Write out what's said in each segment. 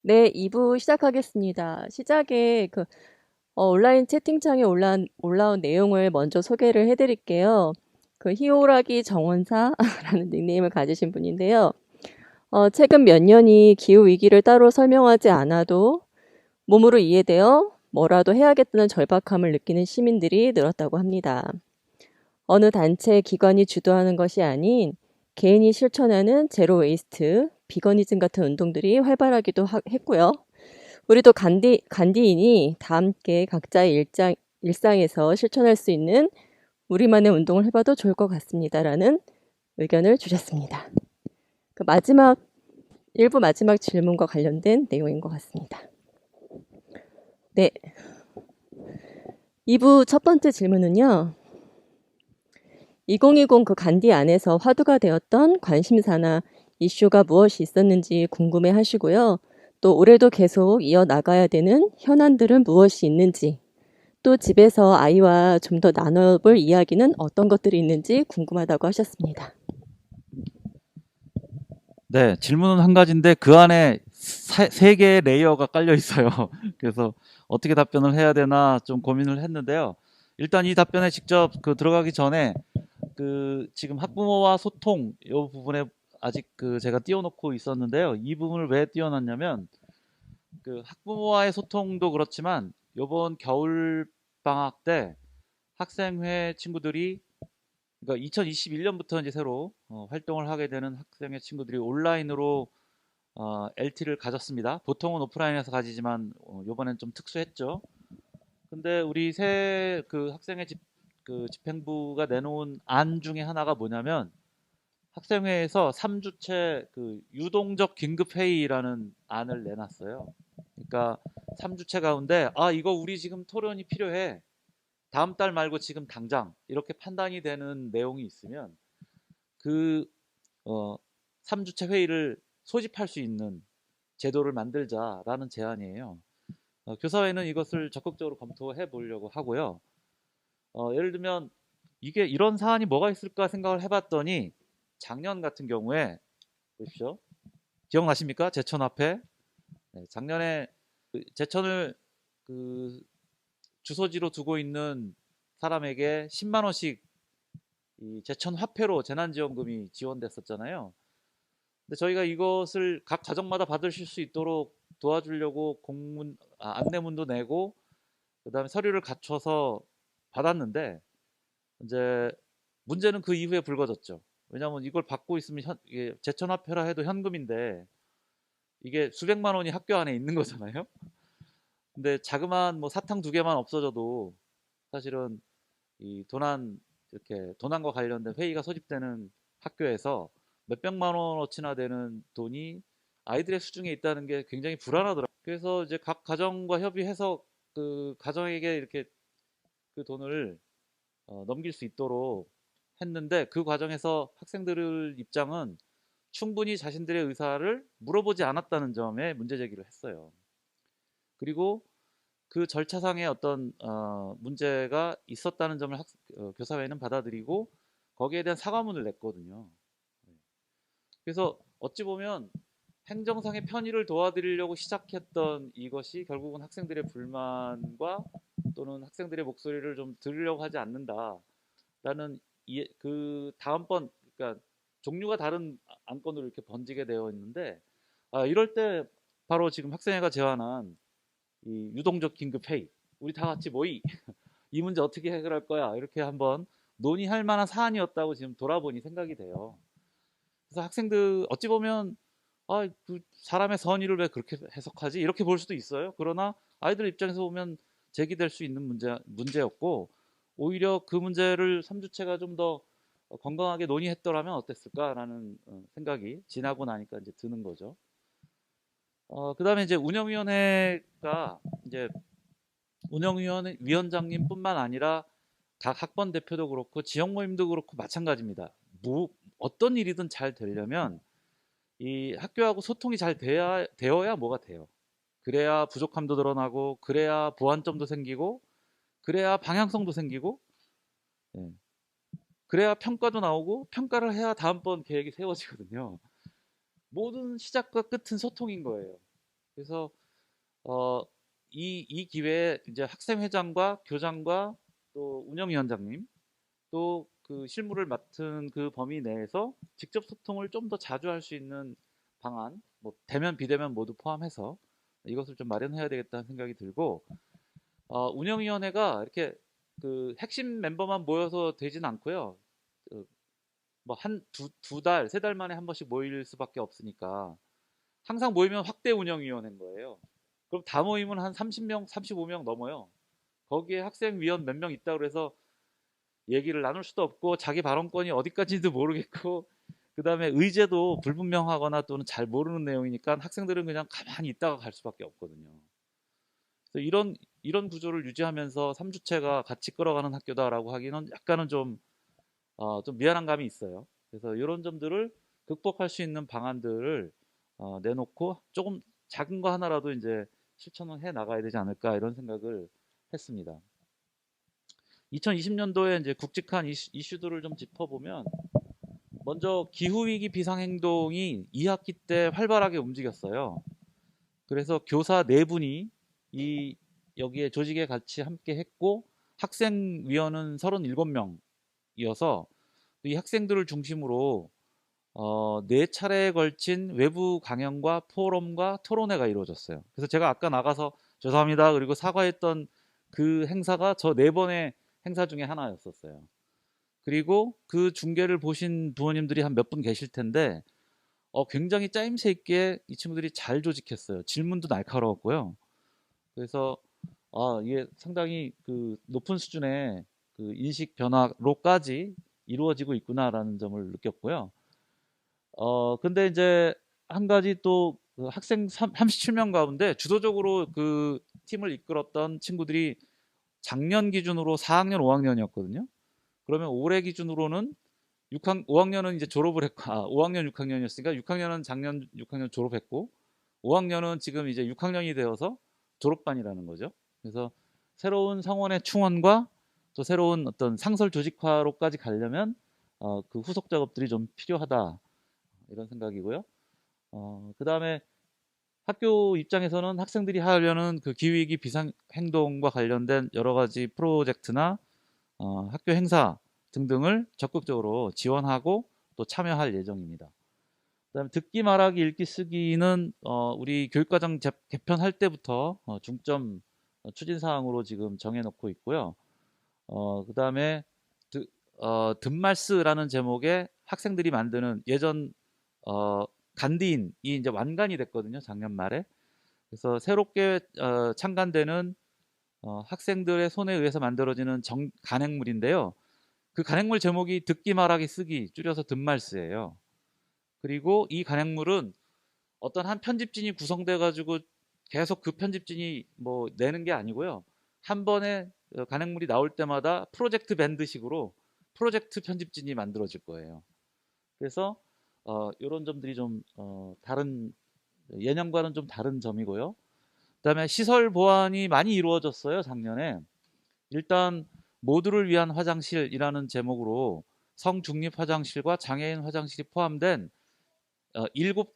네, 2부 시작하겠습니다. 시작에 온라인 채팅창에 올라온 내용을 먼저 소개를 해드릴게요. 히오라기 정원사라는 닉네임을 가지신 분인데요. 최근 몇 년이 기후위기를 따로 설명하지 않아도 몸으로 이해되어 뭐라도 해야겠다는 절박함을 느끼는 시민들이 늘었다고 합니다. 어느 단체 기관이 주도하는 것이 아닌 개인이 실천하는 제로 웨이스트, 비거니즘 같은 운동들이 활발하기도 했고요. 우리도 간디인이 다 함께 각자의 일상에서 실천할 수 있는 우리만의 운동을 해봐도 좋을 것 같습니다라는 의견을 주셨습니다. 일부 마지막 질문과 관련된 내용인 것 같습니다. 네. 2부 첫 번째 질문은요. 2020 간디 안에서 화두가 되었던 관심사나 이슈가 무엇이 있었는지 궁금해 하시고요. 또 올해도 계속 이어나가야 되는 현안들은 무엇이 있는지, 또 집에서 아이와 좀 더 나눠볼 이야기는 어떤 것들이 있는지 궁금하다고 하셨습니다. 네, 질문은 한 가지인데 그 안에 세 개의 레이어가 깔려 있어요. 그래서 어떻게 답변을 해야 되나 좀 고민을 했는데요. 일단 이 답변에 직접 들어가기 전에 지금 학부모와 소통 이 부분에 아직 제가 띄워놓고 있었는데요. 이 부분을 왜 띄워놨냐면 학부모와의 소통도 그렇지만 이번 겨울 방학 때 학생회 친구들이 그러니까 2021년부터 이제 새로 활동을 하게 되는 학생회 친구들이 온라인으로 LT를 가졌습니다. 보통은 오프라인에서 가지지만 이번엔 좀 특수했죠. 근데 우리 새 학생회 집행부가 내놓은 안 중에 하나가 뭐냐면 학생회에서 3주째 유동적 긴급회의라는 안을 내놨어요. 그러니까 3주째 가운데 이거 우리 지금 토론이 필요해. 다음 달 말고 지금 당장 이렇게 판단이 되는 내용이 있으면 그 어, 3주차 회의를 소집할 수 있는 제도를 만들자라는 제안이에요. 교사회는 이것을 적극적으로 검토해 보려고 하고요. 예를 들면 이게 이런 사안이 뭐가 있을까 생각을 해봤더니 작년 같은 경우에 보십시오. 기억나십니까? 제천 앞에 작년에 제천을 그 주소지로 두고 있는 사람에게 10만 원씩 이 제천 화폐로 재난지원금이 지원됐었잖아요. 근데 저희가 이것을 각 가정마다 받으실 수 있도록 도와주려고 안내문도 내고 그다음에 서류를 갖춰서 받았는데 이제 문제는 그 이후에 불거졌죠. 왜냐하면 이걸 받고 있으면 이게 제천 화폐라 해도 현금인데 이게 수백만 원이 학교 안에 있는 거잖아요. 근데 자그마한 뭐 사탕 두 개만 없어져도 사실은 이 이렇게 도난과 관련된 회의가 소집되는 학교에서 몇백만 원어치나 되는 돈이 아이들의 수중에 있다는 게 굉장히 불안하더라고요. 그래서 이제 각 가정과 협의해서 그 가정에게 이렇게 그 돈을 넘길 수 있도록 했는데 그 과정에서 학생들 입장은 충분히 자신들의 의사를 물어보지 않았다는 점에 문제 제기를 했어요. 그리고 그 절차상의 어떤 문제가 있었다는 점을 교사회는 받아들이고 거기에 대한 사과문을 냈거든요. 그래서 어찌 보면 행정상의 편의를 도와드리려고 시작했던 이것이 결국은 학생들의 불만과 또는 학생들의 목소리를 좀 들으려고 하지 않는다라는 다음번 그러니까 종류가 다른 안건으로 이렇게 번지게 되어 있는데 이럴 때 바로 지금 학생회가 제안한 이 유동적 긴급 회의 우리 다 같이 모이 이 문제 어떻게 해결할 거야 이렇게 한번 논의할 만한 사안이었다고 지금 돌아보니 생각이 돼요. 그래서 학생들 어찌 보면 그 사람의 선의를 왜 그렇게 해석하지 이렇게 볼 수도 있어요. 그러나 아이들 입장에서 보면 제기될 수 있는 문제였고 오히려 그 문제를 3주체가 좀 더 건강하게 논의했더라면 어땠을까라는 생각이 지나고 나니까 이제 드는 거죠. 그다음에 이제 운영위원회가 이제 위원장님뿐만 아니라 각 학번 대표도 그렇고 지역 모임도 그렇고 마찬가지입니다. 어떤 일이든 잘 되려면 이 학교하고 소통이 잘 되어야 뭐가 돼요. 그래야 부족함도 드러나고 그래야 보완점도 생기고 그래야 방향성도 생기고 예. 그래야 평가도 나오고 평가를 해야 다음번 계획이 세워지거든요. 모든 시작과 끝은 소통인 거예요. 그래서 어, 이 기회에 이제 학생회장과 교장과 또 운영위원장님 또 그 실무를 맡은 그 범위 내에서 직접 소통을 좀 더 자주 할 수 있는 방안, 뭐 대면 비대면 모두 포함해서 이것을 좀 마련해야 되겠다는 생각이 들고 운영위원회가 이렇게 그 핵심 멤버만 모여서 되진 않고요. 뭐 두 달, 세 달 만에 한 번씩 모일 수밖에 없으니까 항상 모이면 확대 운영위원회인 거예요. 그럼 다 모이면 한 30명, 35명 넘어요. 거기에 학생위원 몇 명 있다 그래서 얘기를 나눌 수도 없고 자기 발언권이 어디까지인지도 모르겠고 그다음에 의제도 불분명하거나 또는 잘 모르는 내용이니까 학생들은 그냥 가만히 있다가 갈 수밖에 없거든요. 그래서 이런 구조를 유지하면서 3주체가 같이 끌어가는 학교다라고 하기는 약간은 좀 미안한 감이 있어요. 그래서 이런 점들을 극복할 수 있는 방안들을 내놓고 조금 작은 거 하나라도 이제 실천을 해 나가야 되지 않을까 이런 생각을 했습니다. 2020년도에 이제 굵직한 이슈들을 좀 짚어보면 먼저 기후위기 비상행동이 2학기 때 활발하게 움직였어요. 그래서 교사 4분이 여기에 조직에 같이 함께 했고 학생위원은 37명이어서 이 학생들을 중심으로 4차례에 걸친 외부 강연과 포럼과 토론회가 이루어졌어요. 그래서 제가 아까 나가서 죄송합니다 그리고 사과했던 그 행사가 저 4번의 행사 중에 하나였었어요. 그리고 그 중계를 보신 부모님들이 한 몇 분 계실 텐데 굉장히 짜임새 있게 이 친구들이 잘 조직했어요. 질문도 날카로웠고요. 그래서 이게 상당히 그 높은 수준의 그 인식 변화로까지 이루어지고 있구나라는 점을 느꼈고요. 근데 이제 한 가지 또그 학생 37명 가운데 주도적으로 그 팀을 이끌었던 친구들이 작년 기준으로 4학년, 5학년이었거든요. 그러면 올해 기준으로는 5학년은 이제 졸업을 했고, 5학년, 6학년이었으니까 6학년은 작년 6학년 졸업했고, 5학년은 지금 이제 6학년이 되어서 졸업반이라는 거죠. 그래서 새로운 성원의 충원과 또 새로운 어떤 상설 조직화로까지 가려면 그 후속 작업들이 좀 필요하다 이런 생각이고요. 그 다음에 학교 입장에서는 학생들이 하려는 그 기후위기 비상행동과 관련된 여러 가지 프로젝트나 학교 행사 등등을 적극적으로 지원하고 또 참여할 예정입니다. 그다음에 듣기, 말하기, 읽기, 쓰기는 우리 교육과정 개편할 때부터 중점 추진 사항으로 지금 정해놓고 있고요. 그다음에 든말스라는 제목의 학생들이 만드는 예전 간디인이 이제 완간이 됐거든요. 작년 말에. 그래서 새롭게 창간되는 학생들의 손에 의해서 만들어지는 간행물인데요. 그 간행물 제목이 듣기, 말하기, 쓰기 줄여서 든말스예요. 그리고 이 간행물은 어떤 한 편집진이 구성돼 가지고 계속 그 편집진이 뭐 내는 게 아니고요. 한 번에 간행물이 나올 때마다 프로젝트 밴드식으로 프로젝트 편집진이 만들어질 거예요. 그래서 이런 점들이 좀 다른 예년과는 좀 다른 점이고요. 그다음에 시설 보완이 많이 이루어졌어요, 작년에. 일단 모두를 위한 화장실이라는 제목으로 성중립 화장실과 장애인 화장실이 포함된 일곱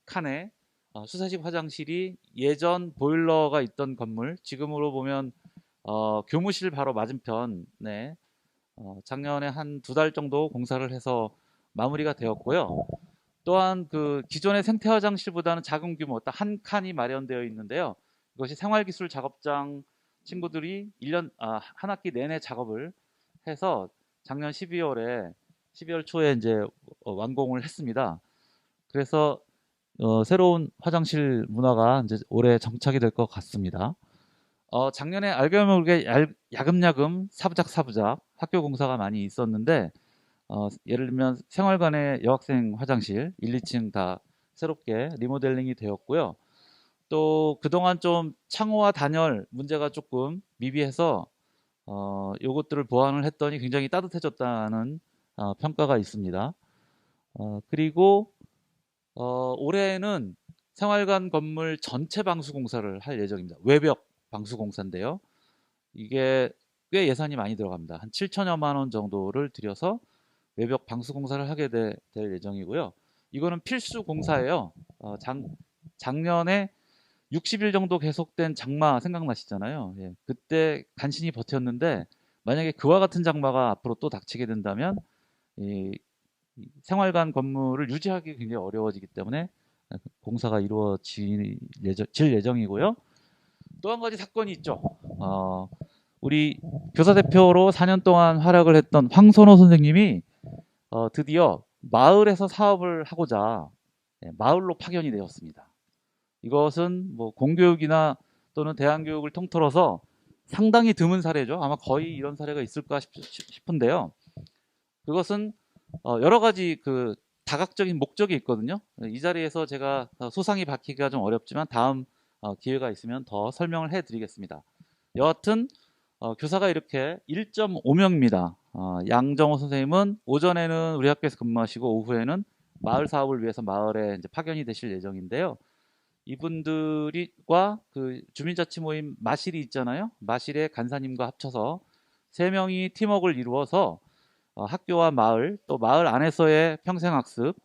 칸의 수세식 화장실이 예전 보일러가 있던 건물, 지금으로 보면 교무실 바로 맞은편에 작년에 한 2달 정도 공사를 해서 마무리가 되었고요. 또한 그 기존의 생태 화장실보다는 작은 규모, 딱 한 칸이 마련되어 있는데요. 이것이 생활기술 작업장 친구들이 한 학기 내내 작업을 해서 작년 12월 초에 이제 완공을 했습니다. 그래서 새로운 화장실 문화가 이제 올해 정착이 될 것 같습니다. 작년에 알게 모르게 야금야금 사부작 학교 공사가 많이 있었는데 예를 들면 생활관의 여학생 화장실 1, 2층 다 새롭게 리모델링이 되었고요. 또 그동안 좀 창호와 단열 문제가 조금 미비해서 요것들을 보완을 했더니 굉장히 따뜻해졌다는 평가가 있습니다. 그리고 올해는 생활관 건물 전체 방수 공사를 할 예정입니다. 외벽 방수 공사인데요. 이게 꽤 예산이 많이 들어갑니다. 한 7천여만 원 정도를 들여서 외벽 방수 공사를 하게 될 예정이고요. 이거는 필수 공사예요. 작년에 60일 정도 계속된 장마 생각나시잖아요. 예, 그때 간신히 버텼는데 만약에 그와 같은 장마가 앞으로 또 닥치게 된다면 이 생활관 건물을 유지하기 굉장히 어려워지기 때문에 공사가 이루어질 예정이고요. 또 한 가지 사건이 있죠. 어, 우리 교사 대표로 4년 동안 활약을 했던 황선호 선생님이 드디어 마을에서 사업을 하고자 마을로 파견이 되었습니다. 이것은 뭐 공교육이나 또는 대안교육을 통틀어서 상당히 드문 사례죠. 아마 거의 이런 사례가 있을까 싶은데요. 그것은 여러 가지 그 다각적인 목적이 있거든요. 이 자리에서 제가 소상히 밝히기가 좀 어렵지만 다음 기회가 있으면 더 설명을 해드리겠습니다. 여하튼 교사가 이렇게 1.5명입니다. 양정호 선생님은 오전에는 우리 학교에서 근무하시고 오후에는 마을 사업을 위해서 마을에 이제 파견이 되실 예정인데요. 이분들과 그 주민자치 모임 마실이 있잖아요. 마실의 간사님과 합쳐서 3명이 팀워크를 이루어서 학교와 마을, 또 마을 안에서의 평생학습,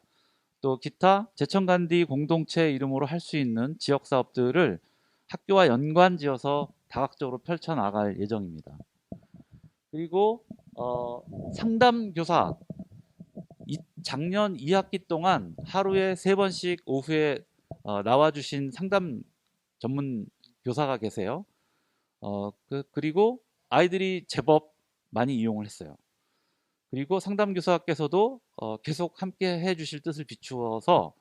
또 기타 제천간디 공동체 이름으로 할 수 있는 지역 사업들을 학교와 연관지어서 다각적으로 펼쳐나갈 예정입니다. 그리고 상담교사, 작년 2학기 동안 하루에 3번씩 오후에 나와주신 상담 전문 교사가 계세요. 그리고 아이들이 제법 많이 이용을 했어요. 그리고 상담교사께서도 계속 함께 해주실 뜻을 비추어서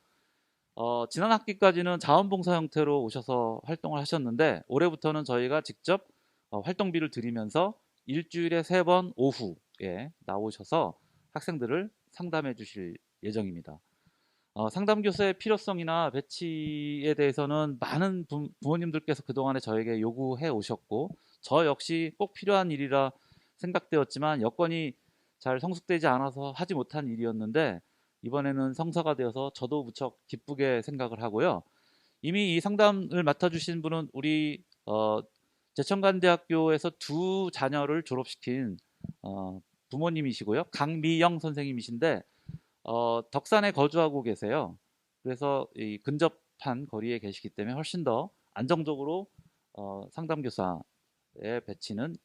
지난 학기까지는 자원봉사 형태로 오셔서 활동을 하셨는데 올해부터는 저희가 직접 활동비를 드리면서 일주일에 3번 오후에 나오셔서 학생들을 상담해 주실 예정입니다. 상담교사의 필요성이나 배치에 대해서는 많은 부모님들께서 그동안에 저에게 요구해 오셨고 저 역시 꼭 필요한 일이라 생각되었지만 여건이 잘 성숙되지 않아서 하지 못한 일이었는데 이번에는 성사가 되어서 저도 무척 기쁘게 생각을 하고요. 이미 이 상담을 맡아주신 분은 우리 제천간대학교에서 2 자녀를 졸업시킨 부모님이시고요. 강미영 선생님이신데 덕산에 거주하고 계세요. 그래서 이 근접한 거리에 계시기 때문에 훨씬 더 안정적으로 상담교사의 배치는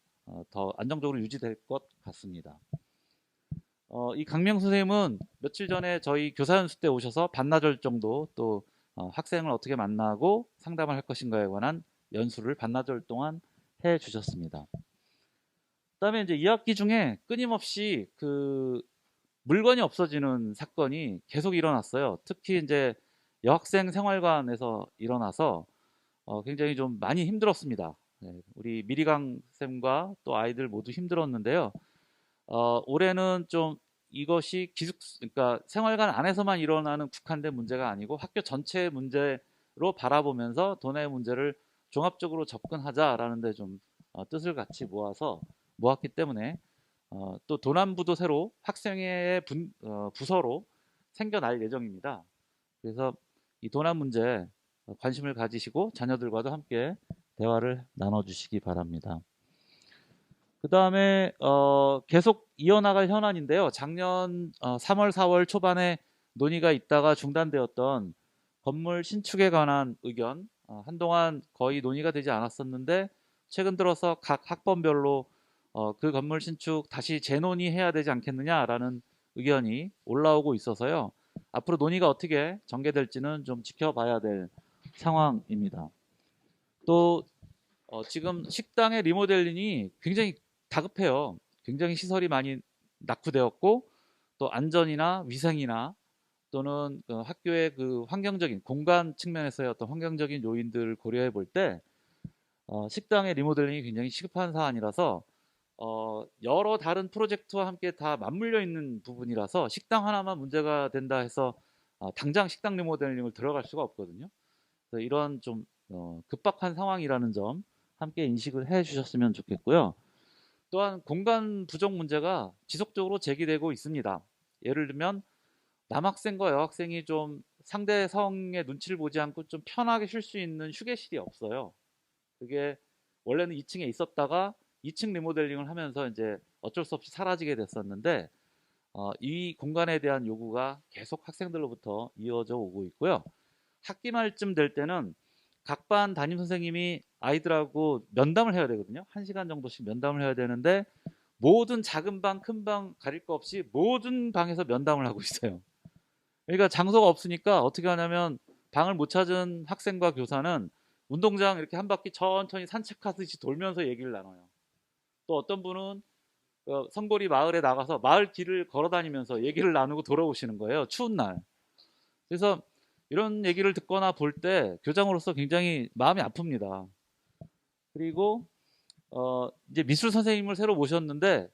더 안정적으로 유지될 것 같습니다. 이 강명 선생님은 며칠 전에 저희 교사 연수 때 오셔서 반나절 정도 또 학생을 어떻게 만나고 상담을 할 것인가에 관한 연수를 반나절 동안 해 주셨습니다. 그다음에 이제 2학기 중에 끊임없이 그 물건이 없어지는 사건이 계속 일어났어요. 특히 이제 여학생 생활관에서 일어나서 굉장히 좀 많이 힘들었습니다. 네, 우리 미리강 쌤과 또 아이들 모두 힘들었는데요. 올해는 좀 이것이 그러니까 생활관 안에서만 일어나는 국한된 문제가 아니고 학교 전체의 문제로 바라보면서 도내의 문제를 종합적으로 접근하자라는 데 좀 뜻을 같이 모았기 때문에 또 도남부도 새로 학생회 부서로 생겨날 예정입니다. 그래서 이 도남 문제 관심을 가지시고 자녀들과도 함께 대화를 나눠주시기 바랍니다. 그 다음에 계속 이어나갈 현안인데요. 작년 3월, 4월 초반에 논의가 있다가 중단되었던 건물 신축에 관한 의견 한동안 거의 논의가 되지 않았었는데 최근 들어서 각 학번별로 그 건물 신축 다시 재논의해야 되지 않겠느냐라는 의견이 올라오고 있어서요. 앞으로 논의가 어떻게 전개될지는 좀 지켜봐야 될 상황입니다. 또 지금 식당의 리모델링이 굉장히 다급해요. 굉장히 시설이 많이 낙후되었고 또 안전이나 위생이나 또는 학교의 그 환경적인 공간 측면에서의 어떤 환경적인 요인들을 고려해 볼 때 식당의 리모델링이 굉장히 시급한 사안이라서 여러 다른 프로젝트와 함께 다 맞물려 있는 부분이라서 식당 하나만 문제가 된다 해서 당장 식당 리모델링을 들어갈 수가 없거든요. 그래서 이런 좀 급박한 상황이라는 점 함께 인식을 해 주셨으면 좋겠고요. 또한 공간 부족 문제가 지속적으로 제기되고 있습니다. 예를 들면 남학생과 여학생이 좀 상대 성의 눈치를 보지 않고 좀 편하게 쉴 수 있는 휴게실이 없어요. 그게 원래는 2층에 있었다가 2층 리모델링을 하면서 이제 어쩔 수 없이 사라지게 됐었는데 이 공간에 대한 요구가 계속 학생들로부터 이어져 오고 있고요. 학기 말쯤 될 때는 각 반 담임 선생님이 아이들하고 면담을 해야 되거든요. 1시간 정도씩 면담을 해야 되는데 모든 작은 방, 큰 방 가릴 거 없이 모든 방에서 면담을 하고 있어요. 그러니까 장소가 없으니까 어떻게 하냐면 방을 못 찾은 학생과 교사는 운동장 이렇게 한 바퀴 천천히 산책하듯이 돌면서 얘기를 나눠요. 또 어떤 분은 성골이 마을에 나가서 마을 길을 걸어 다니면서 얘기를 나누고 돌아오시는 거예요. 추운 날. 그래서 이런 얘기를 듣거나 볼 때 교장으로서 굉장히 마음이 아픕니다. 그리고 이제 미술 선생님을 새로 모셨는데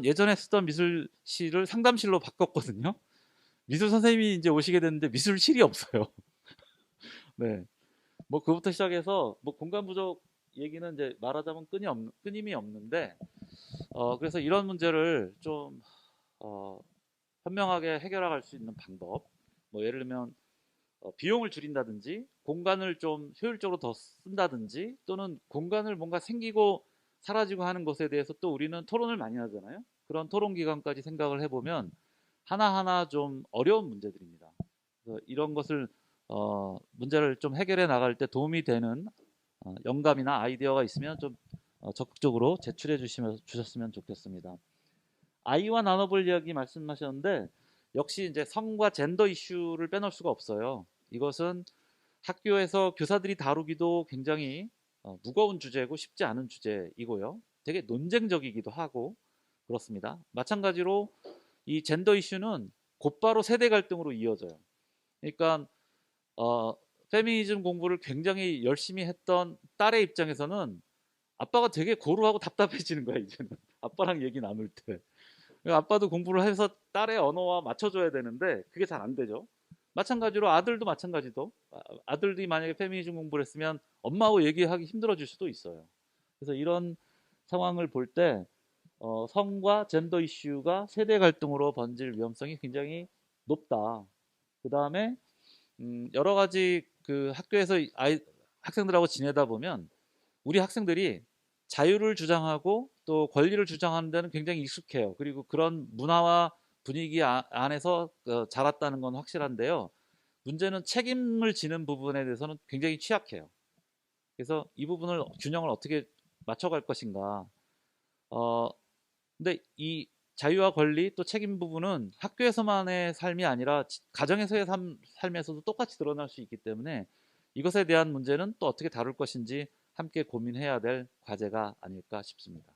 예전에 쓰던 미술실을 상담실로 바꿨거든요. 미술 선생님이 이제 오시게 됐는데 미술실이 없어요. 네. 뭐 그부터 시작해서 뭐 공간 부족 얘기는 이제 말하자면 끊임이 없는데 그래서 이런 문제를 좀 어, 현명하게 해결할 수 있는 방법, 뭐 예를 들면 비용을 줄인다든지 공간을 좀 효율적으로 더 쓴다든지 또는 공간을 뭔가 생기고 사라지고 하는 것에 대해서 또 우리는 토론을 많이 하잖아요. 그런 토론 기간까지 생각을 해보면 하나하나 좀 어려운 문제들입니다. 그래서 이런 것을 문제를 좀 해결해 나갈 때 도움이 되는 영감이나 아이디어가 있으면 좀 적극적으로 제출해 주셨으면 좋겠습니다. 아이와 나눠볼 이야기 말씀하셨는데 역시 이제 성과 젠더 이슈를 빼놓을 수가 없어요. 이것은 학교에서 교사들이 다루기도 굉장히 무거운 주제고 쉽지 않은 주제이고요. 되게 논쟁적이기도 하고 그렇습니다. 마찬가지로 이 젠더 이슈는 곧바로 세대 갈등으로 이어져요. 그러니까 어, 페미니즘 공부를 굉장히 열심히 했던 딸의 입장에서는 아빠가 되게 고루하고 답답해지는 거야, 이제는. 아빠랑 얘기 나눌 때. 아빠도 공부를 해서 딸의 언어와 맞춰줘야 되는데 그게 잘 안 되죠. 마찬가지로 아들도 마찬가지도 아들이 만약에 페미니즘 공부를 했으면 엄마하고 얘기하기 힘들어질 수도 있어요. 그래서 이런 상황을 볼 때 성과 젠더 이슈가 세대 갈등으로 번질 위험성이 굉장히 높다. 그 다음에 여러 가지 그 학교에서 학생들하고 지내다 보면 우리 학생들이 자유를 주장하고 또 권리를 주장하는 데는 굉장히 익숙해요. 그리고 그런 문화와 분위기 안에서 자랐다는 건 확실한데요. 문제는 책임을 지는 부분에 대해서는 굉장히 취약해요. 그래서 이 부분을 균형을 어떻게 맞춰갈 것인가. 어, 근데 이 자유와 권리 또 책임 부분은 학교에서만의 삶이 아니라 가정에서의 삶에서도 똑같이 드러날 수 있기 때문에 이것에 대한 문제는 또 어떻게 다룰 것인지 함께 고민해야 될 과제가 아닐까 싶습니다.